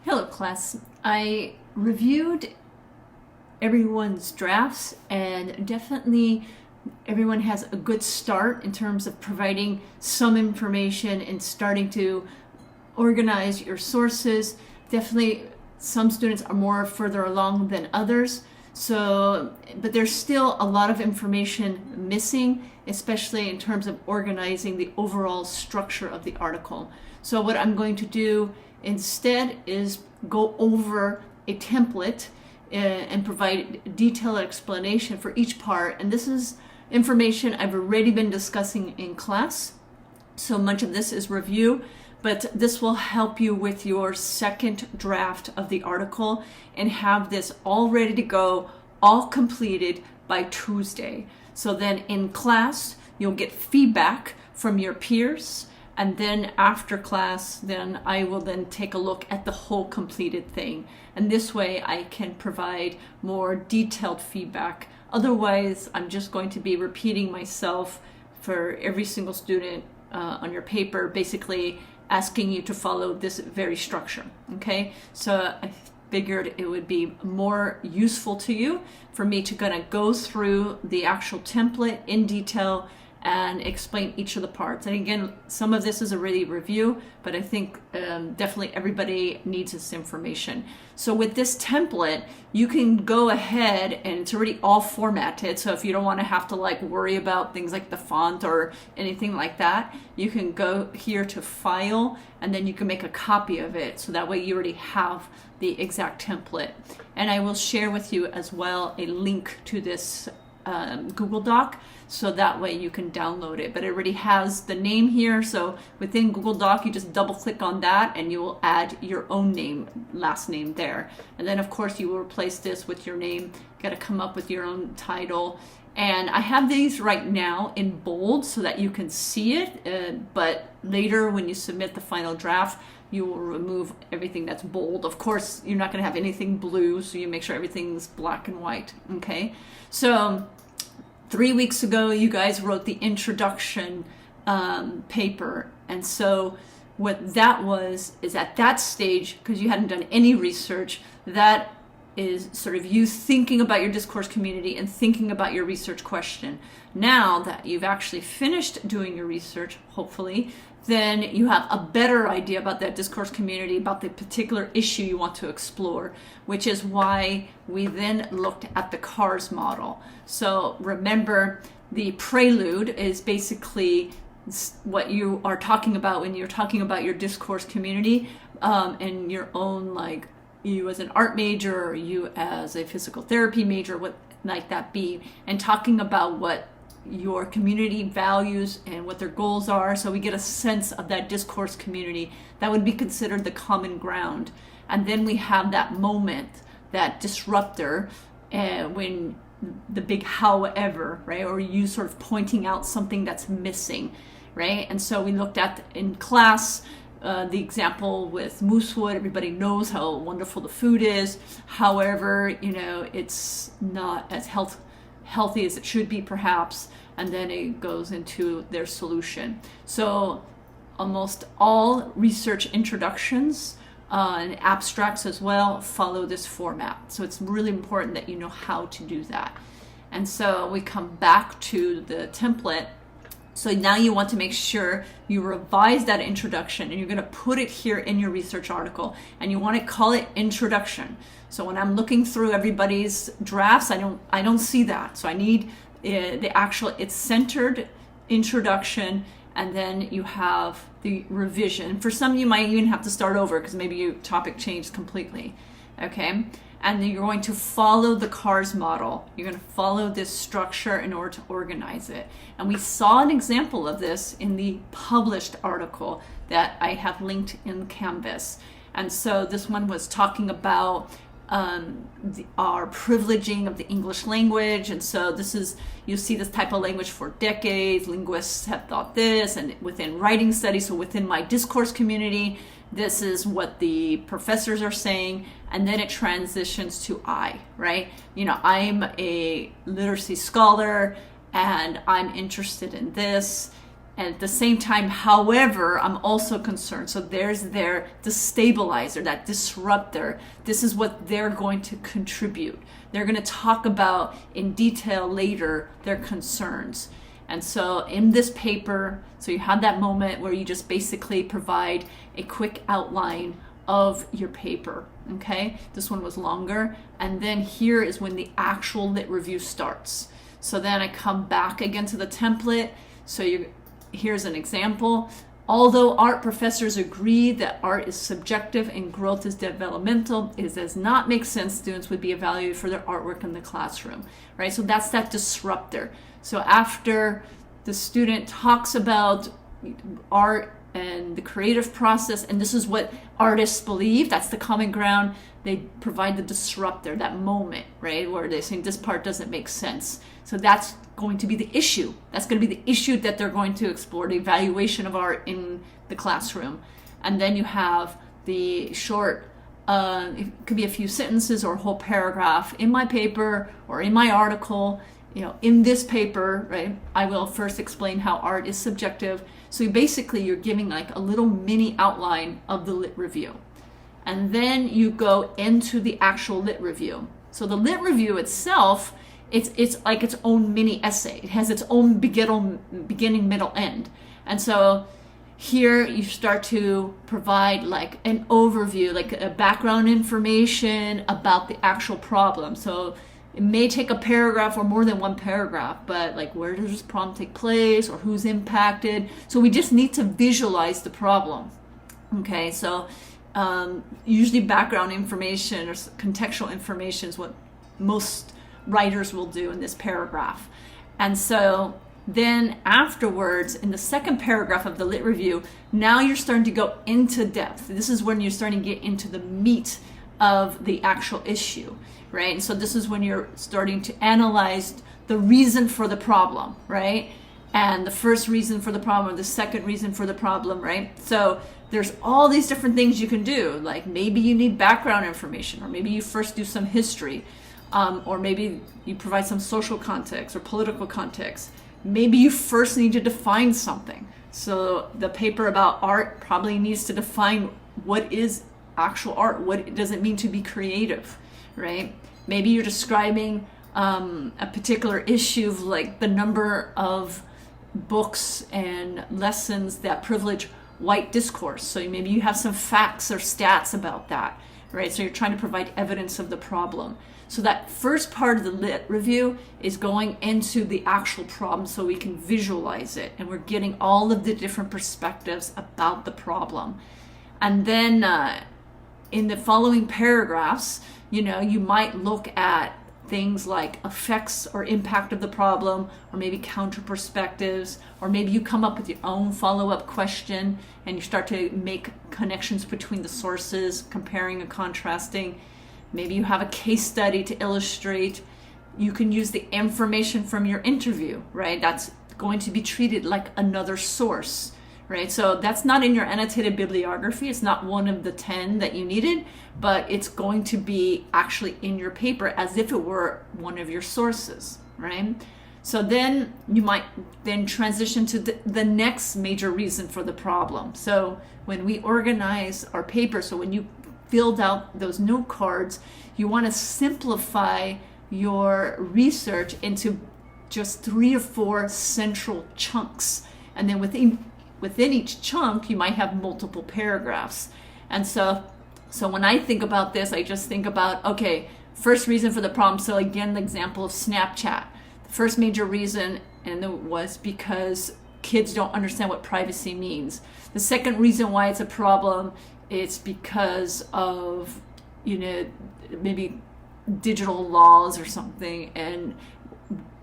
Hello class. I reviewed everyone's drafts and definitely everyone has a good start in terms of providing some information and starting to organize your sources. Definitely some students are more further along than others. But there's still a lot of information missing, especially in terms of organizing the overall structure of the article. So what I'm going to do instead is go over a template and provide detailed explanation for each part. And this is information I've already been discussing in class. So much of this is review, but this will help you with your second draft of the article and have this all ready to go, all completed by Tuesday. So then in class, you'll get feedback from your peers. And then after class, then I will then take a look at the whole completed thing. And this way I can provide more detailed feedback. Otherwise, I'm just going to be repeating myself for every single student on your paper, basically asking you to follow this very structure. Okay, so I figured it would be more useful to you for me to kind of go through the actual template in detail and explain each of the parts. And again, some of this is already review, but I think definitely everybody needs this information. So with this template, you can go ahead and it's already all formatted. So if you don't want to have to worry about things like the font or anything like that, you can go here to File, and then you can make a copy of it. So that way you already have the exact template. And I will share with you as well a link to this Google Doc, so that way you can download it. But it already has the name here, so within Google Doc you just double click on that and you will add your own name, last name there. And then of course you will replace this with your name. You got to come up with your own title. And I have these right now in bold so that you can see it, but later when you submit the final draft, you will remove everything that's bold. Of course, you're not going to have anything blue, so you make sure everything's black and white. Okay, so 3 weeks ago, you guys wrote the introduction paper, and so what that was is at that stage, because you hadn't done any research, that is sort of you thinking about your discourse community and thinking about your research question. Now that you've actually finished doing your research, hopefully, then you have a better idea about that discourse community, about the particular issue you want to explore, which is why we then looked at the CARS model. So remember, the prelude is basically what you are talking about when you're talking about your discourse community and your own, you as an art major or you as a physical therapy major, what might that be, and talking about what your community values and what their goals are. So we get a sense of that discourse community that would be considered the common ground. And then we have that moment, that disruptor, when the big however, right? Or you sort of pointing out something that's missing, right? And so we looked at in class the example with Moosewood. Everybody knows how wonderful the food is. However, it's not as healthy as it should be, perhaps. And then it goes into their solution. So almost all research introductions and abstracts as well follow this format. So it's really important that you know how to do that. And so we come back to the template. So now you want to make sure you revise that introduction, and you're going to put it here in your research article, and you want to call it introduction. So when I'm looking through everybody's drafts, I don't see that. So I need it's centered introduction, and then you have the revision. For some, you might even have to start over because maybe your topic changed completely. Okay. And then you're going to follow the CARS model. You're going to follow this structure in order to organize it. And we saw an example of this in the published article that I have linked in Canvas. And so this one was talking about our privileging of the English language. And so you see this type of language for decades. Linguists have thought this, and within writing studies, so within my discourse community, this is what the professors are saying, and then it transitions to right? I'm a literacy scholar, and I'm interested in this, And at the same time, however, I'm also concerned. So there's their destabilizer, that disruptor. This is what they're going to contribute. They're going to talk about in detail later their concerns. And so in this paper, so you have that moment where you just basically provide a quick outline of your paper. Okay, this one was longer. And then here is when the actual lit review starts. So then I come back again to the template. So here's an example. Although art professors agree that art is subjective and growth is developmental, it does not make sense students would be evaluated for their artwork in the classroom, right? So that's that disruptor. So after the student talks about art and the creative process, and this is what artists believe, that's the common ground, they provide the disruptor, that moment, right, where they're saying this part doesn't make sense. So that's going to be the issue. That's going to be the issue that they're going to explore, the evaluation of art in the classroom. And then you have the short, it could be a few sentences or a whole paragraph. In my paper or in my article, in this paper, right, I will first explain how art is subjective. So basically you're giving like a little mini outline of the lit review. And then you go into the actual lit review. So the lit review itself, it's like its own mini essay. It has its own beginning, middle, end. And so here you start to provide like an overview, like a background information about the actual problem. So it may take a paragraph or more than one paragraph, but like where does this problem take place or who's impacted? So we just need to visualize the problem. Okay, so usually background information or contextual information is what most writers will do in this paragraph. And so then afterwards, in the second paragraph of the lit review, now you're starting to go into depth. This is when you're starting to get into the meat of the actual issue, right? And so this is when you're starting to analyze the reason for the problem, right? And the first reason for the problem, or the second reason for the problem, right? So there's all these different things you can do. Like maybe you need background information, or maybe you first do some history, or maybe you provide some social context or political context. Maybe you first need to define something. So the paper about art probably needs to define what is actual art, what does it mean to be creative, right? Maybe you're describing a particular issue of like the number of books and lessons that privilege white discourse. So maybe you have some facts or stats about that, right? So you're trying to provide evidence of the problem. So that first part of the lit review is going into the actual problem so we can visualize it, and we're getting all of the different perspectives about the problem. And then in the following paragraphs, you might look at things like effects or impact of the problem, or maybe counter perspectives, or maybe you come up with your own follow-up question and you start to make connections between the sources, comparing and contrasting. Maybe you have a case study to illustrate. You can use the information from your interview, right? That's going to be treated like another source, right? So that's not in your annotated bibliography. It's not one of the 10 that you needed, but it's going to be actually in your paper as if it were one of your sources, right? So then you might then transition to the next major reason for the problem. So when we organize our paper, so when you filled out those note cards, you want to simplify your research into just 3 or 4 central chunks. And then within each chunk, you might have multiple paragraphs. And so when I think about this, I just think about, okay, first reason for the problem. So again, the example of Snapchat. The first major reason, and it was because kids don't understand what privacy means. The second reason why it's a problem, it's because of, maybe digital laws or something, and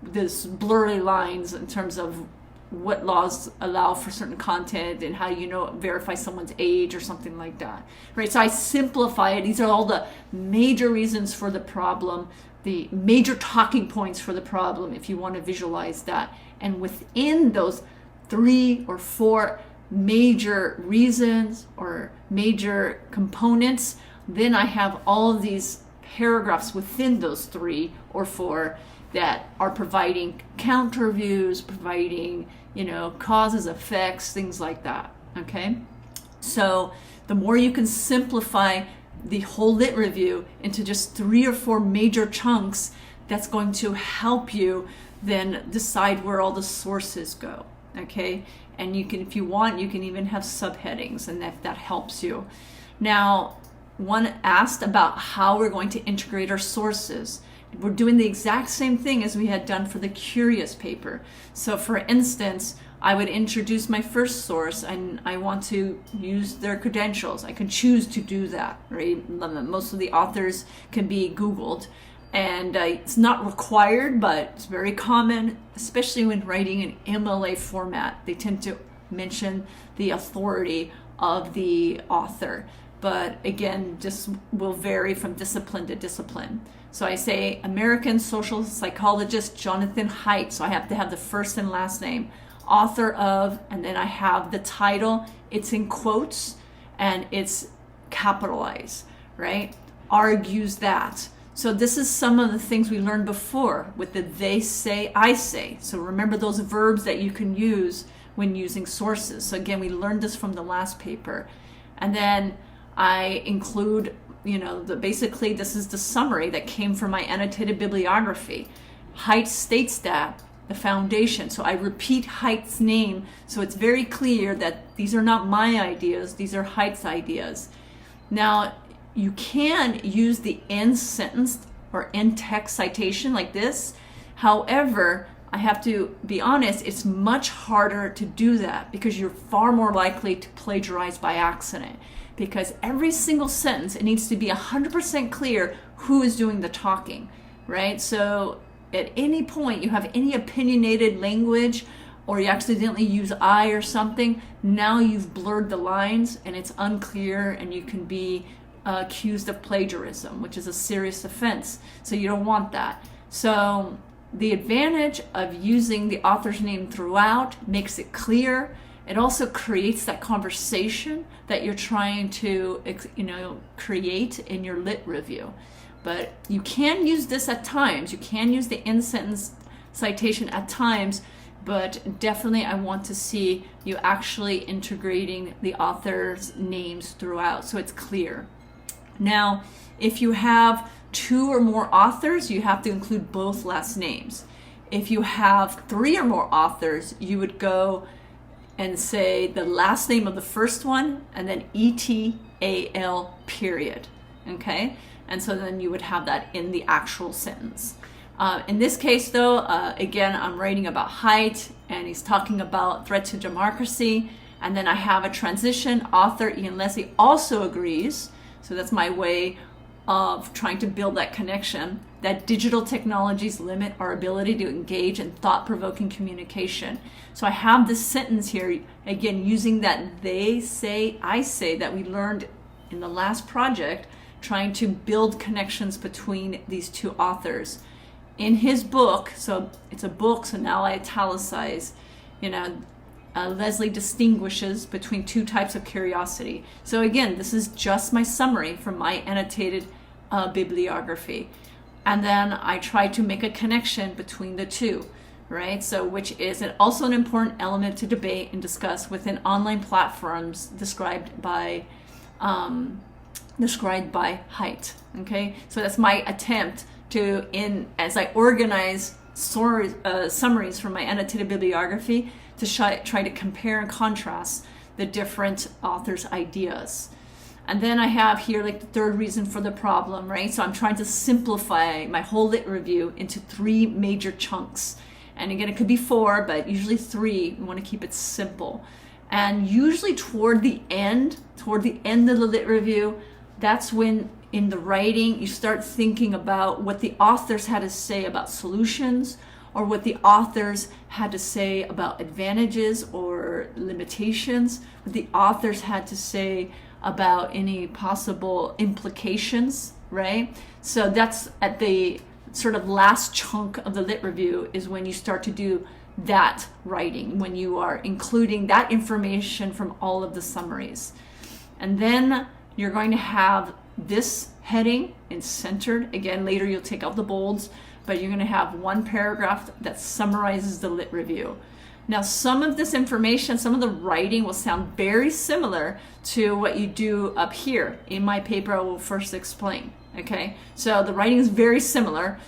this blurry lines in terms of what laws allow for certain content and how verify someone's age or something like that, right? So I simplify it. These are all the major reasons for the problem, the major talking points for the problem, if you want to visualize that. And within those 3 or 4 major reasons or major components, then I have all of these paragraphs within those 3 or 4 that are providing counter views, providing, causes, effects, things like that. Okay? So the more you can simplify the whole lit review into just 3 or 4 major chunks, that's going to help you then decide where all the sources go. Okay? And you can, if you want, you can even have subheadings, and if that helps you. Now, one asked about how we're going to integrate our sources. We're doing the exact same thing as we had done for the Curious paper. So for instance, I would introduce my first source and I want to use their credentials. I can choose to do that, right? Most of the authors can be Googled, and it's not required, but it's very common, especially when writing in MLA format. They tend to mention the authority of the author. But again, this will vary from discipline to discipline. So I say American social psychologist Jonathan Haidt. So I have to have the first and last name. Author of, and then I have the title. It's in quotes and it's capitalized, right? Argues that. So this is some of the things we learned before with the they say, I say. So remember those verbs that you can use when using sources. So again, we learned this from the last paper. And then I include, basically this is the summary that came from my annotated bibliography. Haidt states that, the foundation. So I repeat Haidt's name, so it's very clear that these are not my ideas, these are Haidt's ideas. Now, you can use the end sentence or end text citation like this. However, I have to be honest, it's much harder to do that because you're far more likely to plagiarize by accident. Because every single sentence, it needs to be 100% clear who is doing the talking, right? So at any point you have any opinionated language or you accidentally use I or something, now you've blurred the lines and it's unclear and you can be accused of plagiarism, which is a serious offense. So you don't want that. So the advantage of using the author's name throughout makes it clear. It also creates that conversation that you're trying to, create in your lit review. But you can use this at times. You can use the end sentence citation at times, but definitely I want to see you actually integrating the author's names throughout so it's clear. Now, if you have 2 or more authors, you have to include both last names. If you have 3 or more authors, you would go and say the last name of the first one and then ETAL period. Okay? And so then you would have that in the actual sentence. In this case, though, again, I'm writing about Haidt, and he's talking about threat to democracy. And then I have a transition. Author Ian Leslie also agrees. So that's my way of trying to build that connection, that digital technologies limit our ability to engage in thought-provoking communication. So I have this sentence here, again, using that they say, I say that we learned in the last project, trying to build connections between these 2 authors. In his book, so it's a book, so now I italicize, Leslie distinguishes between 2 types of curiosity. So again, this is just my summary from my annotated bibliography. And then I try to make a connection between the 2, right? So which is also an important element to debate and discuss within online platforms described by Haidt. Okay, so that's my attempt to, as I organize summaries from my annotated bibliography, to try to compare and contrast the different authors' ideas. And then I have here like the 3rd reason for the problem, right? So I'm trying to simplify my whole lit review into 3 major chunks. And again, it could be 4, but usually 3. We want to keep it simple. And usually toward the end of the lit review, that's when in the writing you start thinking about what the authors had to say about solutions, or what the authors had to say about advantages or limitations, what the authors had to say about any possible implications, right? So that's at the sort of last chunk of the lit review is when you start to do that writing, when you are including that information from all of the summaries. And then you're going to have this heading and centered. Again, later you'll take out the bolds, but you're going to have one paragraph that summarizes the lit review. Now, some of this information, some of the writing will sound very similar to what you do up here. In my paper, I will first explain, okay? So the writing is very similar,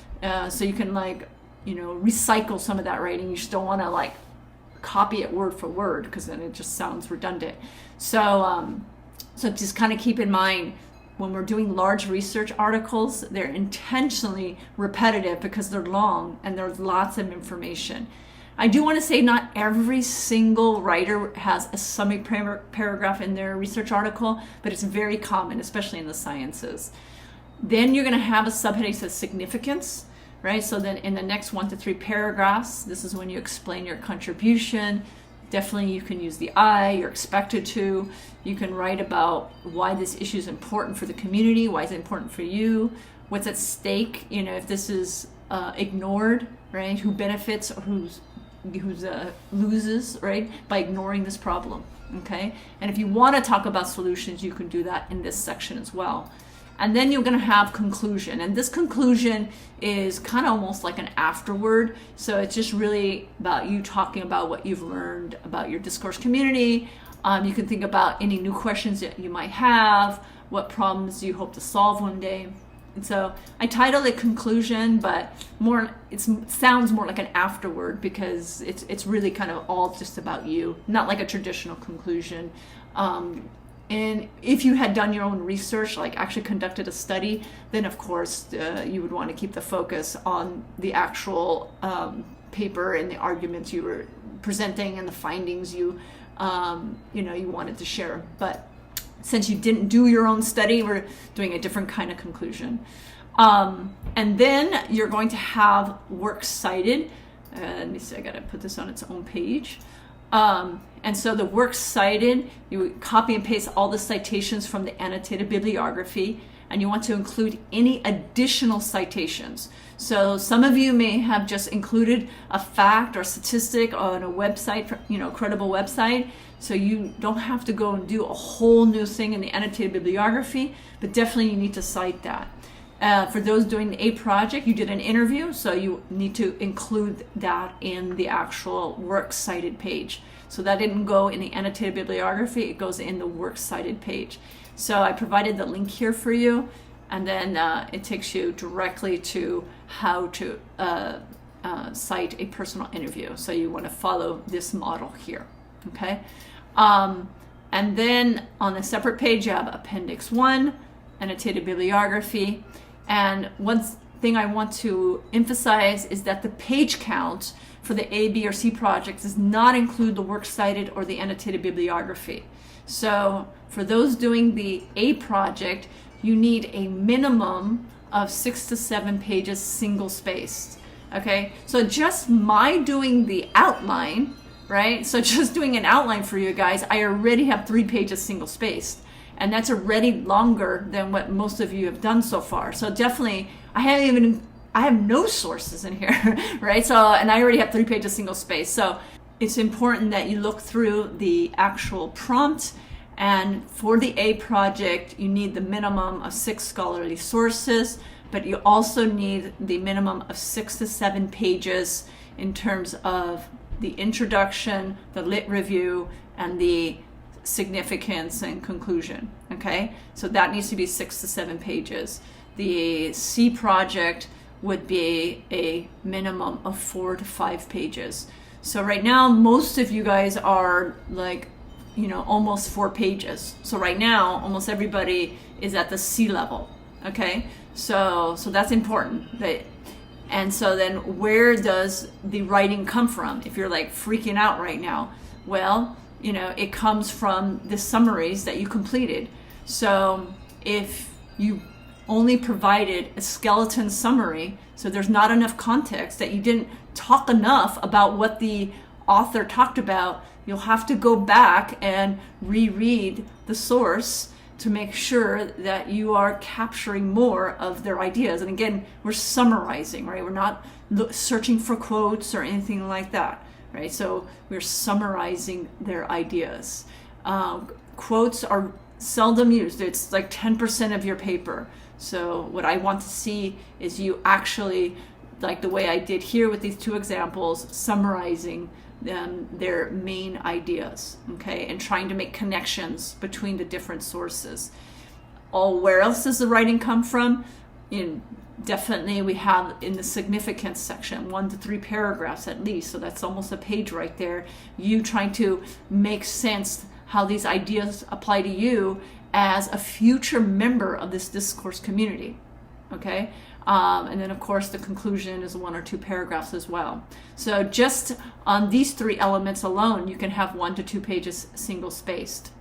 so you can recycle some of that writing. You just don't want to copy it word for word, because then it just sounds redundant. So just kind of keep in mind, when we're doing large research articles, they're intentionally repetitive because they're long and there's lots of information. I do want to say not every single writer has a summary paragraph in their research article, but it's very common, especially in the sciences. Then you're going to have a subheading that says significance, right? So then in the next 1 to 3 paragraphs, this is when you explain your contribution. Definitely you can use the I, you're expected to. You can write about why this issue is important for the community, why is it important for you, what's at stake, if this is ignored, right? Who benefits or who loses, right, by ignoring this problem, okay? And if you want to talk about solutions, you can do that in this section as well. And then you're going to have conclusion. And this conclusion is kind of almost like an afterword. So it's just really about you talking about what you've learned about your discourse community. You can think about any new questions that you might have, what problems you hope to solve one day. And so I titled it conclusion, but it sounds more like an afterword, because it's really kind of all just about you, not like a traditional conclusion. And if you had done your own research, like actually conducted a study, then of course you would want to keep the focus on the actual paper and the arguments you were presenting and the findings you wanted to share. But since you didn't do your own study, we're doing a different kind of conclusion. And then you're going to have works cited. Let me see, I gotta put this on its own page. And so the works cited, you would copy and paste all the citations from the annotated bibliography, and you want to include any additional citations. So some of you may have just included a fact or statistic on a website, credible website, so you don't have to go and do a whole new thing in the annotated bibliography, but definitely you need to cite that. For those doing the A project, you did an interview, so you need to include that in the actual works cited page. So that didn't go in the annotated bibliography, it goes in the works cited page. So I provided the link here for you, and then it takes you directly to how to cite a personal interview. So you want to follow this model here, okay? And then on a separate page, you have Appendix 1, annotated bibliography. And one thing I want to emphasize is that the page count for the A, B, or C projects does not include the works cited or the annotated bibliography. So for those doing the A project, you need a minimum of 6 to 7 pages single spaced. Okay, so just my doing the outline, right? So just doing an outline for you guys, I already have 3 pages single spaced. And that's already longer than what most of you have done so far. So definitely, I have no sources in here, right? So, and I already have 3 pages single space. So it's important that you look through the actual prompt. And for the A project, you need the minimum of 6 scholarly sources, but you also need the minimum of 6 to 7 pages in terms of the introduction, the lit review, and the significance and conclusion, okay? So that needs to be 6 to 7 pages. The C project would be a minimum of 4 to 5 pages. So right now, most of you guys are almost 4 pages. So right now, almost everybody is at the C level, okay? So that's important. And so then where does the writing come from? If you're freaking out right now, well, it comes from the summaries that you completed. So if you only provided a skeleton summary, so there's not enough context, that you didn't talk enough about what the author talked about, you'll have to go back and reread the source to make sure that you are capturing more of their ideas. And again, we're summarizing, right? We're not searching for quotes or anything like that. Right, so we're summarizing their ideas. Quotes are seldom used. It's 10% of your paper. So what I want to see is you actually like the way I did here with these two examples, summarizing their main ideas, okay, and trying to make connections between the different sources. Where else does the writing come from? Definitely we have in the significance section, 1 to 3 paragraphs at least, so that's almost a page right there. You trying to make sense how these ideas apply to you as a future member of this discourse community, okay? And then of course the conclusion is 1 or 2 paragraphs as well. So just on these 3 elements alone, you can have 1 to 2 pages single spaced.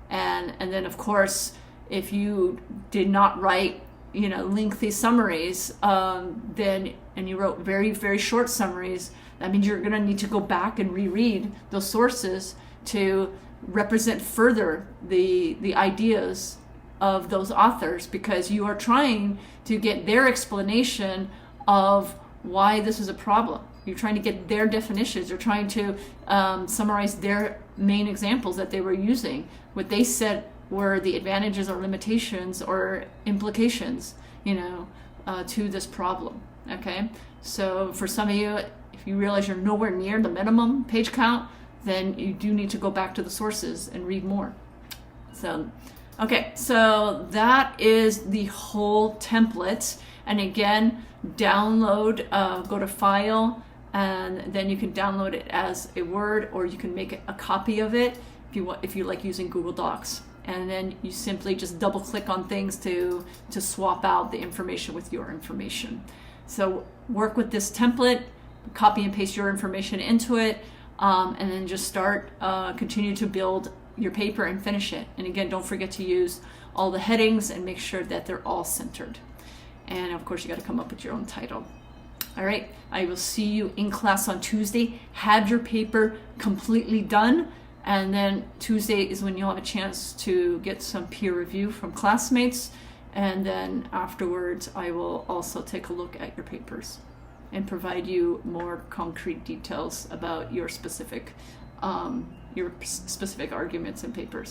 And then of course, if you did not write lengthy summaries, then and you wrote very, very short summaries, that means you're going to need to go back and reread those sources to represent further the ideas of those authors, because you are trying to get their explanation of why this is a problem. You're trying to get their definitions. You're trying to summarize their main examples that they were using, what they said were the advantages or limitations or implications, to this problem. Okay, so for some of you, if you realize you're nowhere near the minimum page count, then you do need to go back to the sources and read more. So, okay, so that is the whole template. And again, download, go to File, and then you can download it as a Word, or you can make a copy of it if you like using Google Docs. And then you simply just double click on things to swap out the information with your information. So work with this template, copy and paste your information into it, and then just continue to build your paper and finish it. And again, don't forget to use all the headings and make sure that they're all centered. And of course, you got to come up with your own title. All right, I will see you in class on Tuesday. Have your paper completely done. And then Tuesday is when you'll have a chance to get some peer review from classmates. And then afterwards, I will also take a look at your papers and provide you more concrete details about your specific arguments and papers.